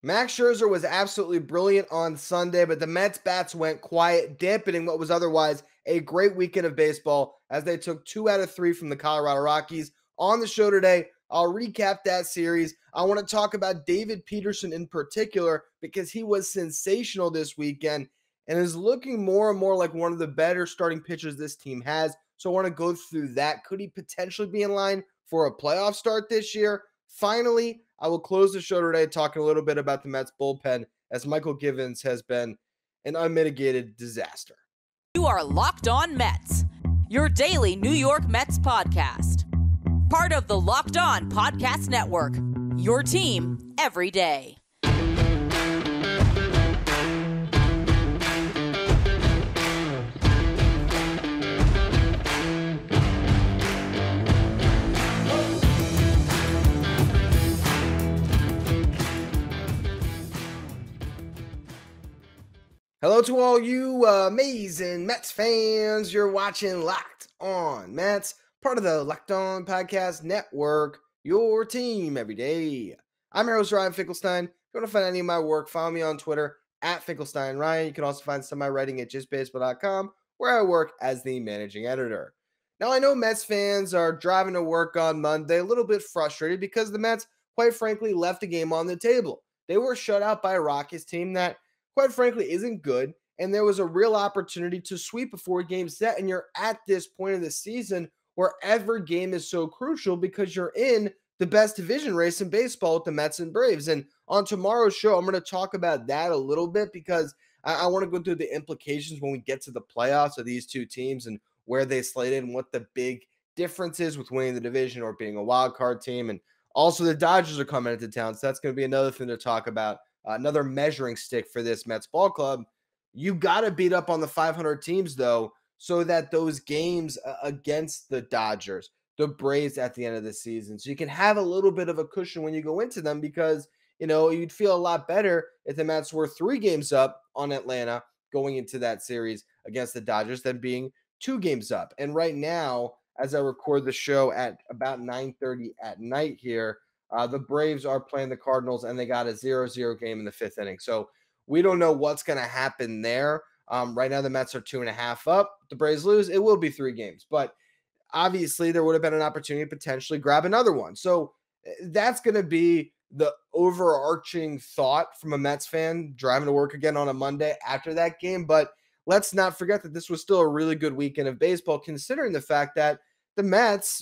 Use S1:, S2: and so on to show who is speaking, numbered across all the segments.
S1: Max Scherzer was absolutely brilliant on Sunday, but the Mets bats went quiet, dampening what was otherwise a great weekend of baseball as they took 2 out of 3 from the Colorado Rockies. On the show today, I'll recap that series. I want to talk about David Peterson in particular because he was sensational this weekend and is looking more and more like one of the better starting pitchers this team has. So I want to go through that. Could he potentially be in line for a playoff start this year? Finally, I will close the show today talking a little bit about the Mets bullpen as Mychal Givens has been an unmitigated disaster.
S2: You are Locked On Mets, your daily New York Mets podcast. Part of the Locked On Podcast Network, your team every day.
S1: Hello to all you amazing Mets fans. You're watching Locked On Mets, part of the Locked On Podcast Network, your team every day. I'm your host, Ryan Finkelstein. If you want to find any of my work, follow me on Twitter at FinkelsteinRyan. You can also find some of my writing at justbaseball.com, where I work as the managing editor. Now, I know Mets fans are driving to work on Monday a little bit frustrated because the Mets, quite frankly, left a game on the table. They were shut out by a Rockies team that, quite frankly, isn't good, and there was a real opportunity to sweep a 4-game set, and you're at this point of the season where every game is so crucial because you're in the best division race in baseball with the Mets and Braves. And on tomorrow's show, I'm going to talk about that a little bit because I want to go through the implications when we get to the playoffs of these two teams and where they slated and what the big difference is with winning the division or being a wild card team. And also the Dodgers are coming into town, so that's going to be another thing to talk about. Another measuring stick for this Mets ball club. You got to beat up on the 500 teams, though, so that those games against the Dodgers, the Braves at the end of the season, so you can have a little bit of a cushion when you go into them because, you'd feel a lot better if the Mets were 3 games up on Atlanta going into that series against the Dodgers than being 2 games up. And right now, as I record the show at about 9:30 at night here, the Braves are playing the Cardinals, and they got a 0-0 game in the 5th inning. So we don't know what's going to happen there. Right now, the Mets are 2.5 up. If the Braves lose, it will be 3 games. But obviously, there would have been an opportunity to potentially grab another one. So that's going to be the overarching thought from a Mets fan driving to work again on a Monday after that game. But let's not forget that this was still a really good weekend of baseball, considering the fact that the Mets,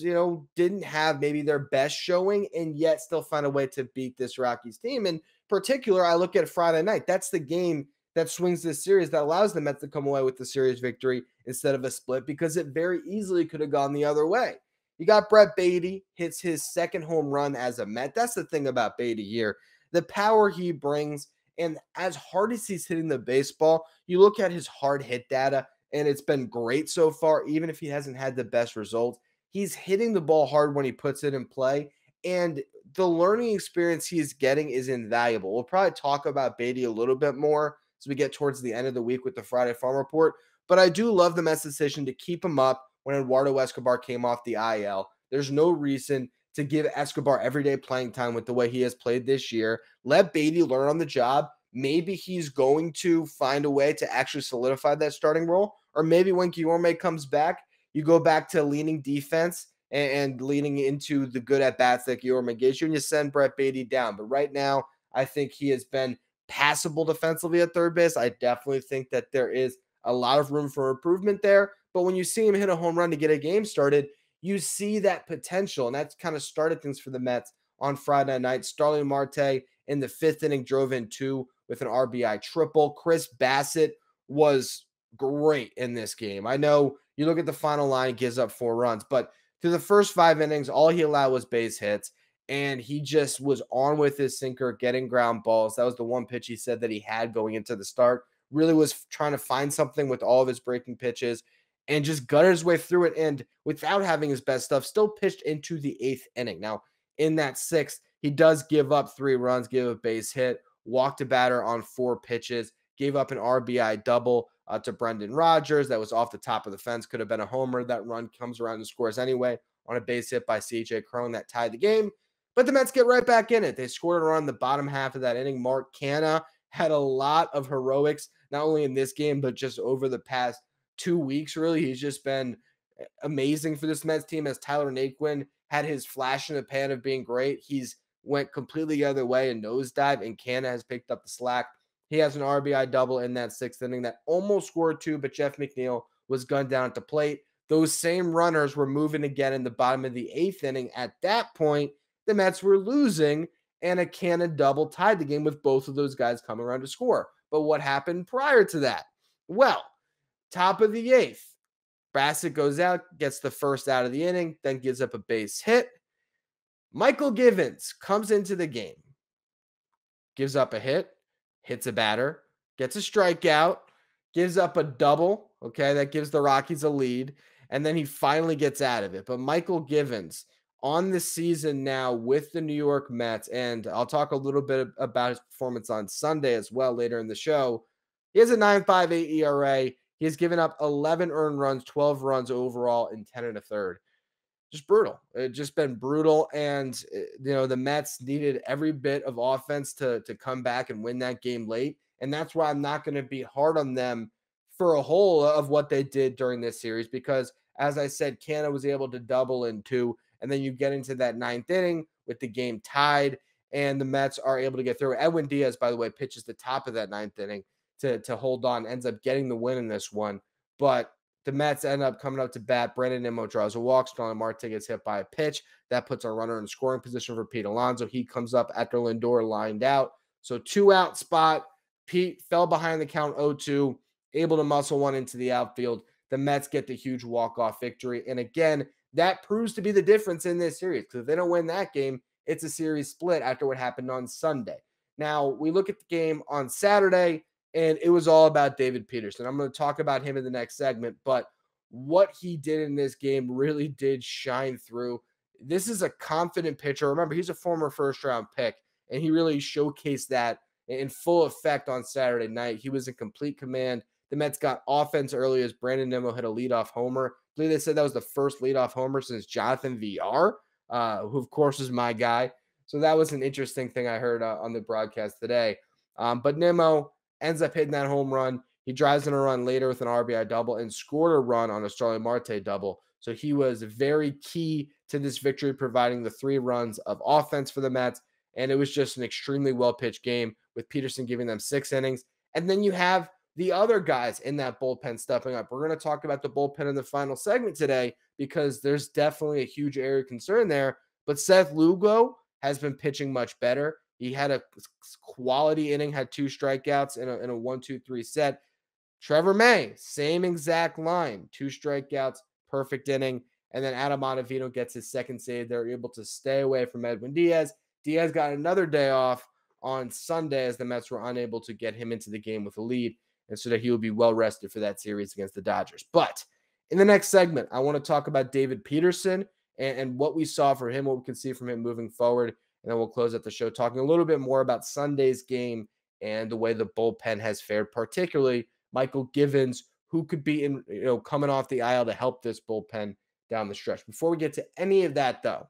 S1: didn't have maybe their best showing and yet still find a way to beat this Rockies team. In particular, I look at Friday night. That's the game that swings this series that allows the Mets to come away with the series victory instead of a split because it very easily could have gone the other way. You got Brett Baty, hits his second home run as a Met. That's the thing about Baty here. The power he brings, and as hard as he's hitting the baseball, you look at his hard hit data, and it's been great so far, even if he hasn't had the best results. He's hitting the ball hard when he puts it in play, and the learning experience he's getting is invaluable. We'll probably talk about Baty a little bit more as we get towards the end of the week with the Friday Farm Report, but I do love the Mets' decision to keep him up when Eduardo Escobar came off the IL. There's no reason to give Escobar everyday playing time with the way he has played this year. Let Baty learn on the job. Maybe he's going to find a way to actually solidify that starting role, or maybe when Guillorme comes back, you go back to leaning defense and leaning into the good at-bats that Guillorme gives you, and you send Brett Baty down. But right now, I think he has been passable defensively at third base. I definitely think that there is a lot of room for improvement there. But when you see him hit a home run to get a game started, you see that potential, and that's kind of started things for the Mets on Friday night. Starling Marte in the 5th inning drove in 2 with an RBI triple. Chris Bassett was great in this game. I know you look at the final line, he gives up 4 runs, but through the first 5 innings, all he allowed was base hits, and he just was on with his sinker, getting ground balls. That was the one pitch he said that he had going into the start. Really was trying to find something with all of his breaking pitches and just gutted his way through it, and without having his best stuff, still pitched into the 8th inning. Now, in that 6th, he does give up 3 runs, give a base hit, walked a batter on 4 pitches, gave up an RBI double to Brendan Rodgers. That was off the top of the fence. Could have been a homer. That run comes around and scores anyway on a base hit by C.J. Cron that tied the game. But the Mets get right back in it. They scored a run in the bottom half of that inning. Mark Canha had a lot of heroics, not only in this game, but just over the past 2 weeks, really. He's just been amazing for this Mets team, as Tyler Naquin had his flash in the pan of being great. He's went completely the other way and nosedive, and Canha has picked up the slack. He has an RBI double in that 6th inning that almost scored 2, but Jeff McNeil was gunned down at the plate. Those same runners were moving again in the bottom of the 8th inning. At that point, the Mets were losing, and a Canha double tied the game with both of those guys coming around to score. But what happened prior to that? Well, top of the 8th, Bassett goes out, gets the first out of the inning, then gives up a base hit. Mychal Givens comes into the game, gives up a hit, hits a batter, gets a strikeout, gives up a double. Okay, that gives the Rockies a lead, and then he finally gets out of it. But Mychal Givens on the season now with the New York Mets, and I'll talk a little bit about his performance on Sunday as well later in the show. He has a 9.58 ERA. He has given up 11 earned runs, 12 runs overall in 10 1/3. Just brutal. It's just been brutal. And, the Mets needed every bit of offense to come back and win that game late. And that's why I'm not going to be hard on them for a whole of what they did during this series, because, as I said, Canha was able to double in 2. And then you get into that 9th inning with the game tied, and the Mets are able to get through. Edwin Diaz, by the way, pitches the top of that 9th inning to hold on, ends up getting the win in this one. But the Mets end up coming up to bat. Brandon Nimmo draws a walk. Starling Marte gets hit by a pitch. That puts a runner in scoring position for Pete Alonso. He comes up after Lindor lined out. So 2-out spot. Pete fell behind the count 0-2, able to muscle one into the outfield. The Mets get the huge walk-off victory. And again, that proves to be the difference in this series, because if they don't win that game, it's a series split after what happened on Sunday. Now, we look at the game on Saturday, and it was all about David Peterson. I'm going to talk about him in the next segment, but what he did in this game really did shine through. This is a confident pitcher. Remember, he's a former first-round pick, and he really showcased that in full effect on Saturday night. He was in complete command. The Mets got offense early as Brandon Nimmo hit a leadoff homer. I believe they said that was the first leadoff homer since Jonathan VR, who, of course, is my guy. So that was an interesting thing I heard on the broadcast today. But Nimmo ends up hitting that home run. He drives in a run later with an RBI double and scored a run on a Starling Marte double. So he was very key to this victory, providing the 3 runs of offense for the Mets. And it was just an extremely well-pitched game with Peterson giving them 6 innings. And then you have the other guys in that bullpen stepping up. We're going to talk about the bullpen in the final segment today, because there's definitely a huge area of concern there. But Seth Lugo has been pitching much better. He had a quality inning, had 2 strikeouts in a 1-2-3 set. Trevor May, same exact line, 2 strikeouts, perfect inning. And then Adam Ottavino gets his second save. They're able to stay away from Edwin Diaz. Diaz got another day off on Sunday as the Mets were unable to get him into the game with a lead, and so that he will be well rested for that series against the Dodgers. But in the next segment, I want to talk about David Peterson and what we saw from him, what we can see from him moving forward. And then we'll close out the show talking a little bit more about Sunday's game and the way the bullpen has fared, particularly Mychal Givens, who could be coming off the aisle to help this bullpen down the stretch. Before we get to any of that, though,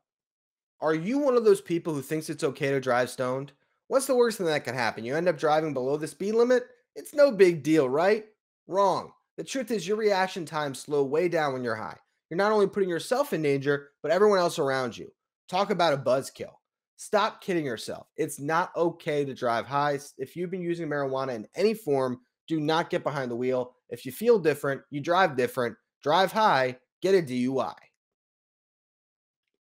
S1: are you one of those people who thinks it's okay to drive stoned? What's the worst thing that can happen? You end up driving below the speed limit? It's no big deal, right? Wrong. The truth is your reaction times slow way down when you're high. You're not only putting yourself in danger, but everyone else around you. Talk about a buzzkill. Stop kidding yourself. It's not okay to drive high. If you've been using marijuana in any form, do not get behind the wheel. If you feel different, you drive different, drive high, get a DUI.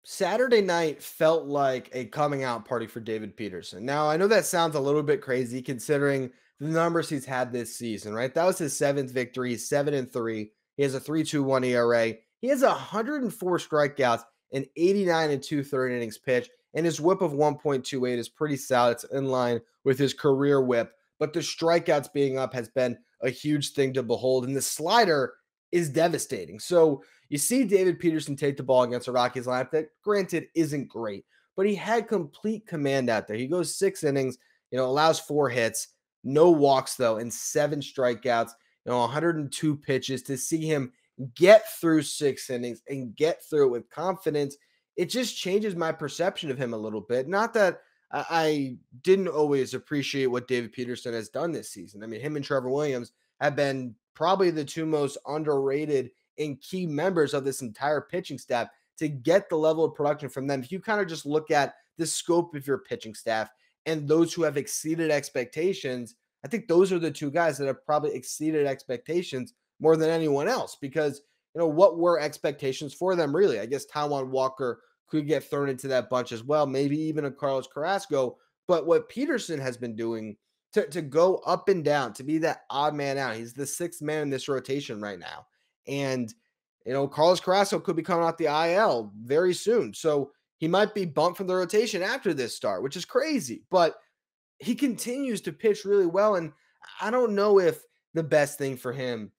S1: Saturday night felt like a coming out party for David Peterson. Now, I know that sounds a little bit crazy considering the numbers he's had this season, right? That was his 7th victory, 7-3. He has a 3.21 ERA. He has 104 strikeouts and 89 2/3 innings pitched, and his whip of 1.28 is pretty solid. It's in line with his career whip, but the strikeouts being up has been a huge thing to behold, and the slider is devastating. So you see David Peterson take the ball against the Rockies lineup that, granted, isn't great, but he had complete command out there. He goes 6 innings, allows 4 hits, no walks though, and 7 strikeouts, 102 pitches. To see him get through 6 innings and get through it with confidence it just changes my perception of him a little bit. Not that I didn't always appreciate what David Peterson has done this season. I mean, him and Trevor Williams have been probably the two most underrated and key members of this entire pitching staff to get the level of production from them. If you kind of just look at the scope of your pitching staff and those who have exceeded expectations, I think those are the two guys that have probably exceeded expectations more than anyone else because, what were expectations for them really? I guess Taijuan Walker could get thrown into that bunch as well, maybe even a Carlos Carrasco. But what Peterson has been doing to go up and down, to be that odd man out, he's the sixth man in this rotation right now. And, Carlos Carrasco could be coming out the IL very soon. So he might be bumped from the rotation after this start, which is crazy. But he continues to pitch really well. And I don't know if the best thing for him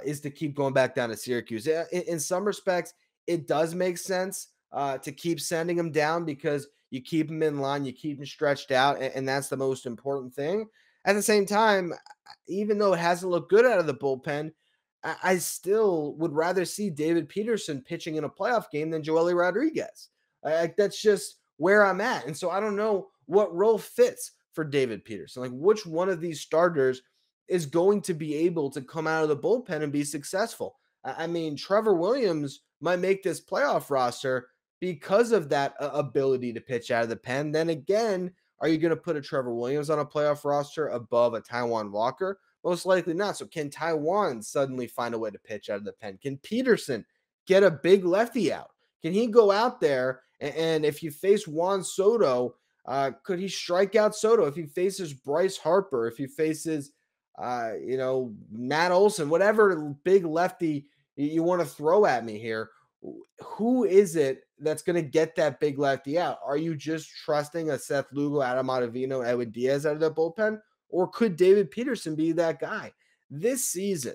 S1: is to keep going back down to Syracuse. In some respects, it does make sense to keep sending him down because you keep him in line, you keep him stretched out, and that's the most important thing. At the same time, even though it hasn't looked good out of the bullpen, I still would rather see David Peterson pitching in a playoff game than Joely Rodriguez. That's just where I'm at. And so I don't know what role fits for David Peterson. Like, which one of these starters is going to be able to come out of the bullpen and be successful? I mean, Trevor Williams might make this playoff roster because of that ability to pitch out of the pen. Then again, are you going to put a Trevor Williams on a playoff roster above a Taijuan Walker? Most likely not. So can Taijuan suddenly find a way to pitch out of the pen? Can Peterson get a big lefty out? Can he go out there and if you face Juan Soto, could he strike out Soto? If he faces Bryce Harper, if he faces, Matt Olson, whatever big lefty you want to throw at me here, who is it that's going to get that big lefty out? Are you just trusting a Seth Lugo, Adam Ottavino, Edwin Diaz out of the bullpen? Or could David Peterson be that guy? This season,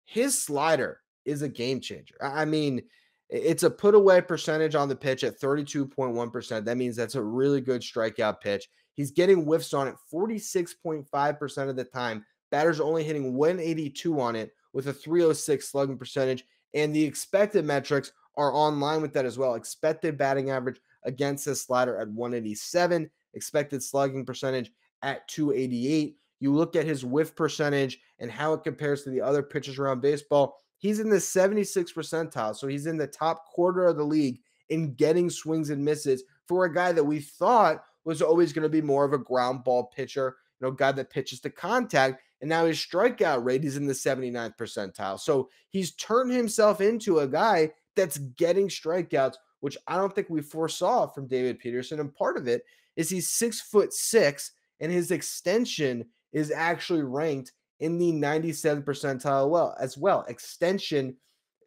S1: his slider is a game changer. I mean, it's a put away percentage on the pitch at 32.1%. That means that's a really good strikeout pitch. He's getting whiffs on it 46.5% of the time. Batters only hitting 182 on it with a 306 slugging percentage. And the expected metrics are on line with that as well. Expected batting average against this slider at 187. Expected slugging percentage at 288. You look at his whiff percentage and how it compares to the other pitchers around baseball. He's in the 76th percentile. So he's in the top quarter of the league in getting swings and misses for a guy that we thought was always going to be more of a ground ball pitcher, guy that pitches to contact. And now his strikeout rate is in the 79th percentile. So he's turned himself into a guy that's getting strikeouts, which I don't think we foresaw from David Peterson. And part of it is he's 6'6", and his extension is actually ranked in the 97th percentile as well. Extension,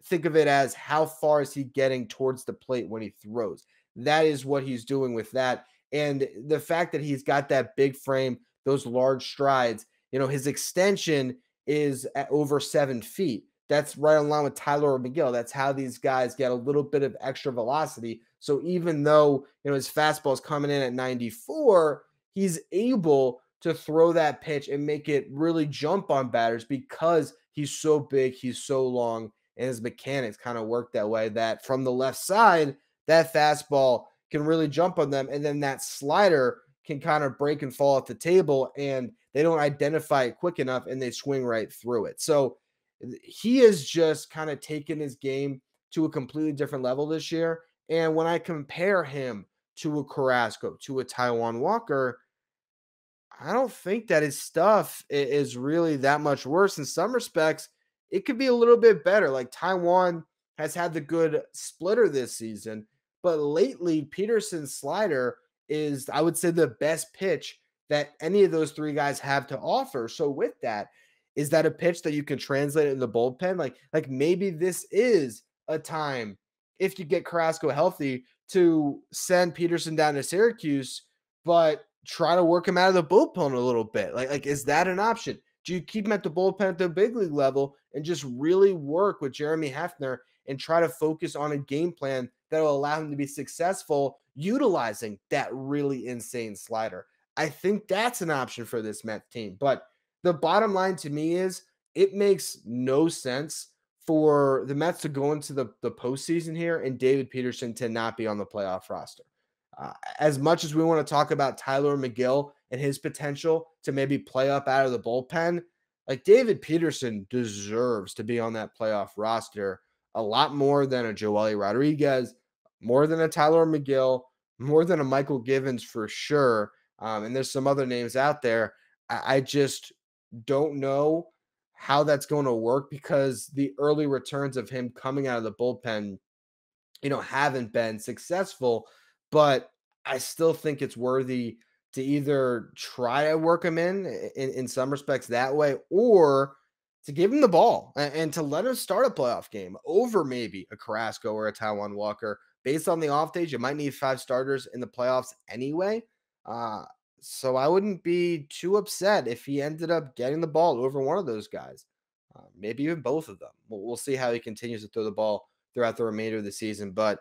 S1: think of it as how far is he getting towards the plate when he throws. That is what he's doing with that. And the fact that he's got that big frame, those large strides, his extension is at over 7 feet. That's right on line with Tyler or McGill. That's how these guys get a little bit of extra velocity. So even though, his fastball is coming in at 94, he's able to throw that pitch and make it really jump on batters because he's so big, he's so long, and his mechanics kind of work that way that from the left side, that fastball can really jump on them. And then that slider can kind of break and fall at the table, and they don't identify it quick enough, and they swing right through it. So he has just kind of taken his game to a completely different level this year. And when I compare him to a Carrasco, to a Taijuan Walker, I don't think that his stuff is really that much worse. In some respects, it could be a little bit better. Like Taijuan has had the good splitter this season, but lately Peterson's slider is, I would say, the best pitch that any of those three guys have to offer. So with that, is that a pitch that you can translate in the bullpen? Like maybe this is a time, if you get Carrasco healthy, to send Peterson down to Syracuse, but try to work him out of the bullpen a little bit. Like is that an option? Do you keep him at the bullpen at the big league level and just really work with Jeremy Hefner and try to focus on a game plan that will allow him to be successful utilizing that really insane slider? I think that's an option for this Mets team. But the bottom line to me is it makes no sense for the Mets to go into the postseason here and David Peterson to not be on the playoff roster. As much as we want to talk about Tyler McGill and his potential to maybe play up out of the bullpen, like David Peterson deserves to be on that playoff roster a lot more than a Joely Rodriguez, more than a Tyler McGill, more than a Mychal Givens for sure. And there's some other names out there. I just don't know how that's going to work because the early returns of him coming out of the bullpen, haven't been successful, but I still think it's worthy to either try to work him in some respects that way, or to give him the ball and to let him start a playoff game over maybe a Carrasco or a Taijuan Walker. Based on the off days, you might need 5 starters in the playoffs anyway. Uh, so I wouldn't be too upset if he ended up getting the ball over one of those guys, maybe even both of them. We'll see how he continues to throw the ball throughout the remainder of the season. But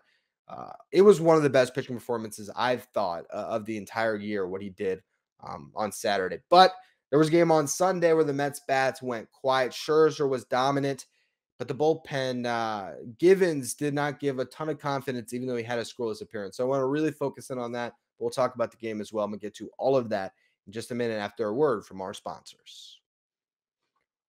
S1: it was one of the best pitching performances I've thought of the entire year, what he did on Saturday. But there was a game on Sunday where the Mets bats went quiet. Scherzer was dominant, but the bullpen, Gibbons did not give a ton of confidence, even though he had a scoreless appearance. So I want to really focus in on that. We'll talk about the game as well. I'm going to get to all of that in just a minute after a word from our sponsors.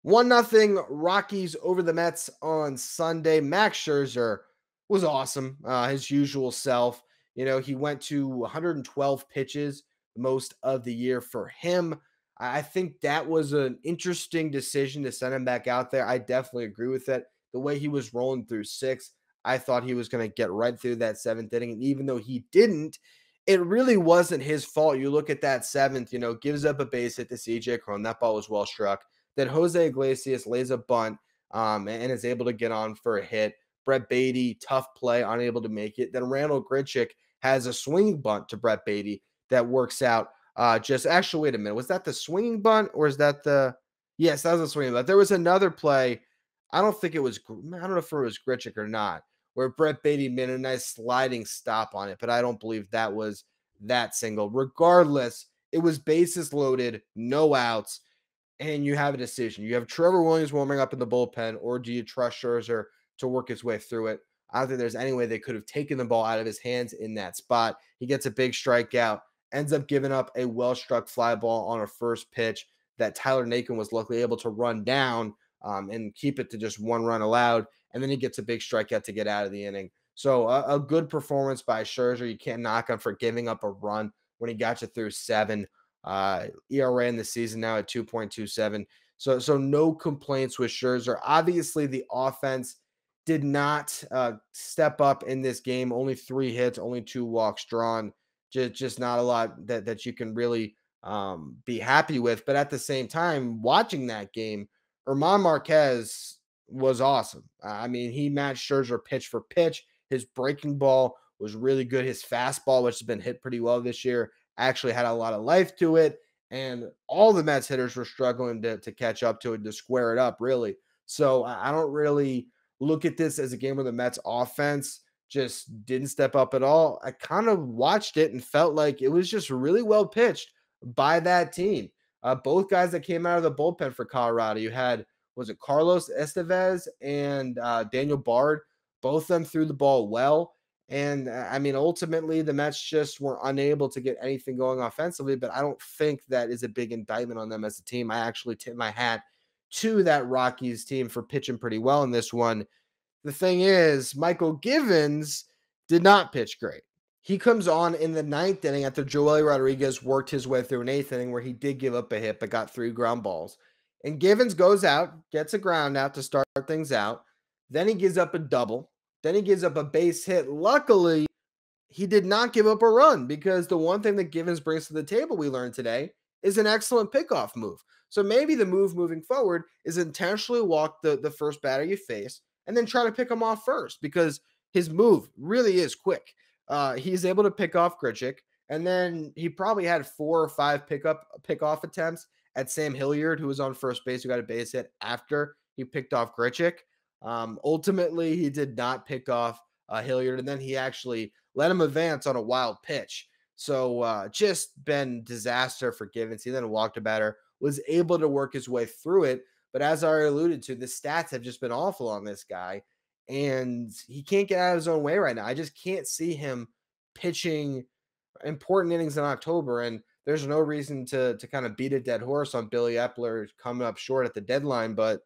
S1: 1-0 Rockies over the Mets on Sunday. Max Scherzer was awesome. His usual self. He went to 112 pitches, most of the year for him. I think that was an interesting decision to send him back out there. I definitely agree with it. The way he was rolling through 6, I thought he was going to get right through that 7th inning. And even though he didn't, it really wasn't his fault. You look at that 7th, gives up a base hit to CJ Cron. That ball was well struck. Then Jose Iglesias lays a bunt and is able to get on for a hit. Brett Baty, tough play, unable to make it. Then Randall Grichuk has a swinging bunt to Brett Baty that works out. Actually, wait a minute. Was that the swinging bunt or is that the? Yes, that was a swinging bunt. There was another play. I don't know if it was Grichuk or not, where Brett Baty made a nice sliding stop on it, but I don't believe that was that single. Regardless, it was bases loaded, no outs, and you have a decision. You have Trevor Williams warming up in the bullpen, or do you trust Scherzer to work his way through it? I don't think there's any way they could have taken the ball out of his hands in that spot. He gets a big strikeout, ends up giving up a well-struck fly ball on a first pitch that Tyler Naquin was luckily able to run down and keep it to just 1 run allowed. And then he gets a big strikeout to get out of the inning. So a good performance by Scherzer. You can't knock him for giving up a run when he got you through 7. ERA in the season now at 2.27. So no complaints with Scherzer. Obviously, the offense did not step up in this game. Only 3 hits, only 2 walks drawn. Just not a lot that you can really be happy with. But at the same time, watching that game, German Marquez was awesome. I mean, he matched Scherzer pitch for pitch. His breaking ball was really good. His fastball, which has been hit pretty well this year, actually had a lot of life to it. And all the Mets hitters were struggling to catch up to it, to square it up, really. So I don't really look at this as a game where the Mets offense just didn't step up at all. I kind of watched it and felt like it was just really well pitched by that team. Both guys that came out of the bullpen for Colorado, you had, was it Carlos Estevez and Daniel Bard? Both of them threw the ball well. And I mean, ultimately, the Mets just were unable to get anything going offensively, but I don't think that is a big indictment on them as a team. I actually tip my hat to that Rockies team for pitching pretty well in this one. The thing is, Mychal Givens did not pitch great. He comes on in the 9th inning after Joely Rodriguez worked his way through an 8th inning where he did give up a hit but got 3 ground balls. And Givens goes out, gets a ground out to start things out. Then he gives up a double. Then he gives up a base hit. Luckily, he did not give up a run because the one thing that Givens brings to the table, we learned today, is an excellent pickoff move. So maybe the move moving forward is intentionally walk the first batter you face and then try to pick him off first because his move really is quick. He's able to pick off Grichuk, and then he probably had 4 or 5 pickoff attempts at Sam Hilliard, who was on first base, who got a base hit after he picked off Grichuk. Ultimately, he did not pick off Hilliard, and then he actually let him advance on a wild pitch. So just been disaster for Givens. He then walked a batter, was able to work his way through it, But as I already alluded to, the stats have just been awful on this guy, and he can't get out of his own way right now. I just can't see him pitching important innings in October, and there's no reason to kind of beat a dead horse on Billy Epler coming up short at the deadline. But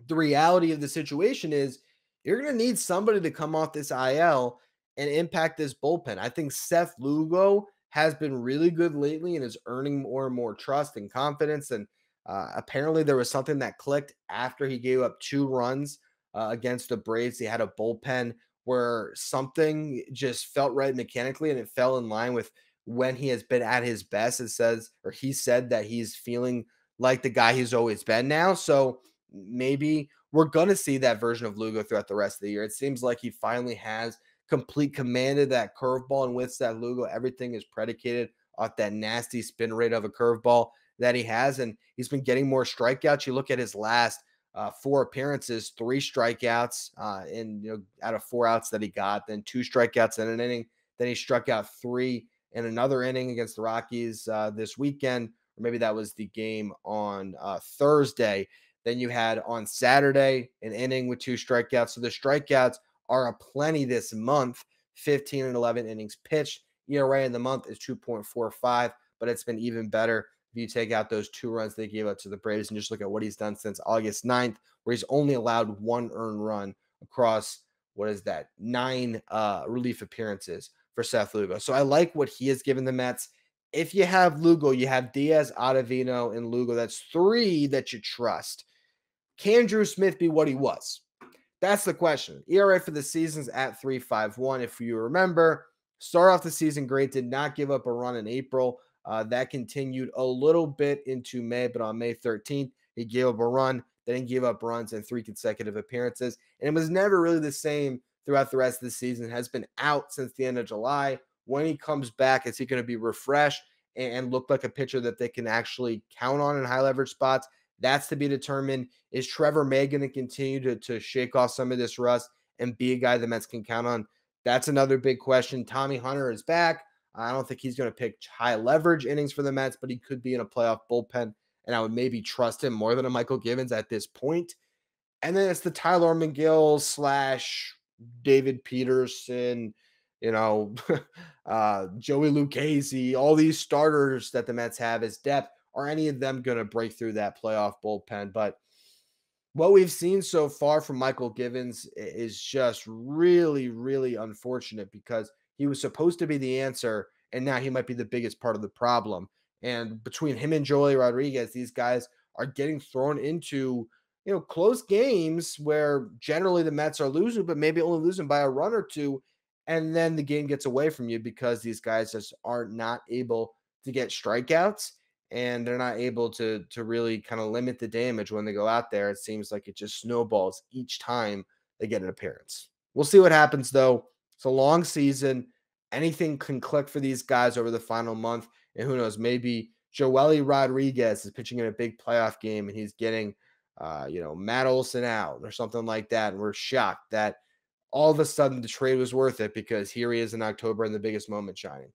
S1: the reality of the situation is you're going to need somebody to come off this IL and impact this bullpen. I think Seth Lugo has been really good lately and is earning more and more trust and confidence. And apparently there was something that clicked after he gave up 2 runs against the Braves. He had a bullpen where something just felt right mechanically, and it fell in line with when he has been at his best. It says, or he said that he's feeling like the guy he's always been now. So maybe we're going to see that version of Lugo throughout the rest of the year. It seems like he finally has complete command of that curveball, and with that Lugo, everything is predicated off that nasty spin rate of a curveball that he has, and he's been getting more strikeouts. You look at his last 4 appearances, 3 strikeouts out of 4 outs that he got, then 2 strikeouts in an inning. Then he struck out 3 in another inning against the Rockies this weekend, or maybe that was the game on Thursday. Then you had on Saturday an inning with 2 strikeouts. So the strikeouts are aplenty this month. 15 and 11 innings pitched. ERA in the month is 2.45, but it's been even better if you take out those 2 runs they gave up to the Braves and just look at what he's done since August 9th, where he's only allowed 1 earned run across, 9 relief appearances for Seth Lugo. So I like what he has given the Mets. If you have Lugo, you have Diaz, Ottavino, and Lugo. That's 3 that you trust. Can Drew Smith be what he was? That's the question. ERA for the season's at 3.51. If you remember, start off the season great, did not give up a run in April. That continued a little bit into May, but on May 13th, he gave up a run. Then he gave up runs in 3 consecutive appearances. And it was never really the same throughout the rest of the season. Has been out since the end of July. When he comes back, is he going to be refreshed and look like a pitcher that they can actually count on in high leverage spots? That's to be determined. Is Trevor May going to continue to shake off some of this rust and be a guy the Mets can count on? That's another big question. Tommy Hunter is back. I don't think he's going to pick high leverage innings for the Mets, but he could be in a playoff bullpen, and I would maybe trust him more than a Mychal Givens at this point. And then it's the Tyler McGill / David Peterson, Joey Lucchesi, all these starters that the Mets have as depth. Are any of them going to break through that playoff bullpen? But what we've seen so far from Mychal Givens is just really, really unfortunate, because he was supposed to be the answer, and now he might be the biggest part of the problem. And between him and Joely Rodriguez, these guys are getting thrown into, close games where generally the Mets are losing, but maybe only losing by a run or 2. And then the game gets away from you because these guys just are not able to get strikeouts. And they're not able to really kind of limit the damage when they go out there. It seems like it just snowballs each time they get an appearance. We'll see what happens, though. It's a long season. Anything can click for these guys over the final month. And who knows, maybe Joely Rodriguez is pitching in a big playoff game and he's getting, Matt Olson out or something like that. And we're shocked that all of a sudden the trade was worth it, because here he is in October in the biggest moment shining.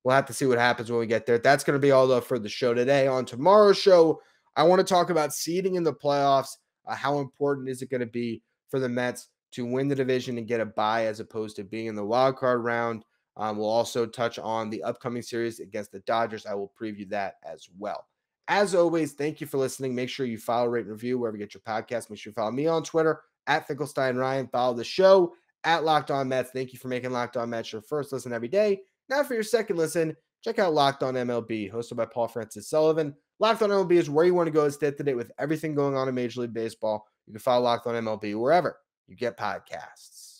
S1: We'll have to see what happens when we get there. That's going to be all, though, for the show today. On tomorrow's show, I want to talk about seeding in the playoffs. How important is it going to be for the Mets to win the division and get a bye as opposed to being in the wild card round? We'll also touch on the upcoming series against the Dodgers. I will preview that as well. As always, thank you for listening. Make sure you follow, rate, and review wherever you get your podcast. Make sure you follow me on Twitter at Finkelstein Ryan. Follow the show at Locked On Mets. Thank you for making Locked On Mets your first listen every day. Now for your second listen, check out Locked On MLB, hosted by Paul Francis Sullivan. Locked On MLB is where you want to go to stay up to date with everything going on in Major League Baseball. You can follow Locked On MLB wherever you get podcasts.